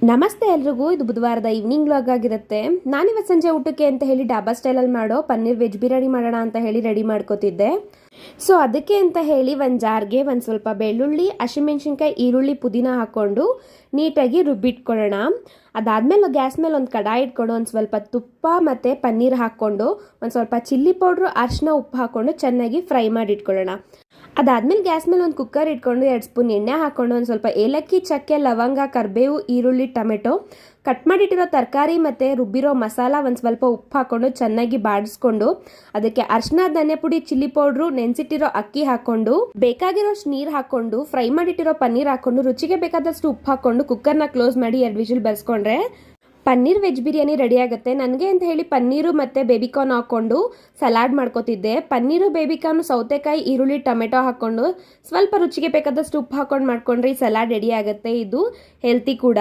ನಮಸ್ತೆ ಎಲ್ರಿಗೂ. ಇದು ಬುಧವಾರದ ಈವ್ನಿಂಗ್ ವ್ಲಾಗ್ ಆಗಿರುತ್ತೆ. ನಾನಿವತ್ತು ಸಂಜೆ ಊಟಕ್ಕೆ ಅಂತ ಹೇಳಿ ಡಾಬಾ ಸ್ಟೈಲಲ್ಲಿ ಮಾಡೋ ಪನ್ನೀರ್ ವೆಜ್ ಬಿರಿಯಾನಿ ಮಾಡೋಣ ಅಂತ ಹೇಳಿ ರೆಡಿ ಮಾಡ್ಕೋತಿದ್ದೆ. ಸೊ ಅದಕ್ಕೆ ಅಂತ ಹೇಳಿ ಒಂದು ಜಾರ್ಗೆ ಒಂದು ಸ್ವಲ್ಪ ಬೆಳ್ಳುಳ್ಳಿ, ಹಸಿಮೆಣಸಿನ್ಕಾಯಿ, ಈರುಳ್ಳಿ, ಪುದೀನ ಹಾಕ್ಕೊಂಡು ನೀಟಾಗಿ ರುಬ್ಬಿಟ್ಕೊಳ್ಳೋಣ. ಅದಾದಮೇಲೆ ಗ್ಯಾಸ್ ಮೇಲೆ ಒಂದು ಕಡಾಯಿ ಇಟ್ಕೊಂಡು ಒಂದು ಸ್ವಲ್ಪ ತುಪ್ಪ ಮತ್ತು ಪನ್ನೀರ್ ಹಾಕ್ಕೊಂಡು ಒಂದು ಸ್ವಲ್ಪ ಚಿಲ್ಲಿ ಪೌಡ್ರು, ಅರಿಶಿನ, ಉಪ್ಪು ಹಾಕ್ಕೊಂಡು ಚೆನ್ನಾಗಿ ಫ್ರೈ ಮಾಡಿ ಇಟ್ಕೊಳ್ಳೋಣ. ಅದಾದಮೇಲೆ ಗ್ಯಾಸ್ ಮೇಲೆ ಒಂದು ಕುಕ್ಕರ್ ಇಟ್ಕೊಂಡು 2 ಸ್ಪೂನ್ ಎಣ್ಣೆ ಹಾಕ್ಕೊಂಡು ಒಂದು ಸ್ವಲ್ಪ ಏಲಕ್ಕಿ, ಚಕ್ಕೆ, ಲವಂಗ, ಕರಿಬೇವು, ಈರುಳ್ಳಿ, ಟೊಮೆಟೊ, ಕಟ್ ಮಾಡಿಟ್ಟಿರೋ ತರಕಾರಿ ಮತ್ತು ರುಬ್ಬಿರೋ ಮಸಾಲ, ಒಂದು ಸ್ವಲ್ಪ ಉಪ್ಪು ಹಾಕ್ಕೊಂಡು ಚೆನ್ನಾಗಿ ಬಾಡಿಸ್ಕೊಂಡು ಅದಕ್ಕೆ ಅರಿಶಿನ, ಧನಿಯಾ ಪುಡಿ, ಚಿಲ್ಲಿ ಪೌಡ್ರು, ನೆನೆಸಿಟ್ಟಿರೋ ಅಕ್ಕಿ ಹಾಕ್ಕೊಂಡು ಬೇಕಾಗಿರೋಷ್ಟು ನೀರು ಹಾಕ್ಕೊಂಡು ಫ್ರೈ ಮಾಡಿಟ್ಟಿರೋ ಪನ್ನೀರ್ ಹಾಕ್ಕೊಂಡು ರುಚಿಗೆ ಬೇಕಾದಷ್ಟು ಉಪ್ಪು ಹಾಕ್ಕೊಂಡು ಕುಕ್ಕರ್ನ ಕ್ಲೋಸ್ ಮಾಡಿ 2 ವಿಜಿಲ್ ಬೆರೆಸ್ಕೊಂಡ್ರೆ ಪನ್ನೀರ್ ವೆಜ್ ಬಿರಿಯಾನಿ ರೆಡಿ ಆಗುತ್ತೆ. ನನಗೆ ಅಂತ ಹೇಳಿ ಪನ್ನೀರು ಮತ್ತು ಬೇಬಿಕಾರ್ನ್ ಹಾಕ್ಕೊಂಡು ಸಲಾಡ್ ಮಾಡ್ಕೋತಿದ್ದೆ. ಪನ್ನೀರು, ಬೇಬಿಕಾರ್ನು, ಸೌತೆಕಾಯಿ, ಈರುಳ್ಳಿ, ಟೊಮೆಟೊ ಹಾಕ್ಕೊಂಡು ಸ್ವಲ್ಪ ರುಚಿಗೆ ಬೇಕಾದಷ್ಟು ಉಪ್ಪು ಹಾಕ್ಕೊಂಡು ಮಾಡ್ಕೊಂಡ್ರೆ ಈ ಸಲಾಡ್ ರೆಡಿ ಆಗುತ್ತೆ. ಇದು ಹೆಲ್ತಿ ಕೂಡ.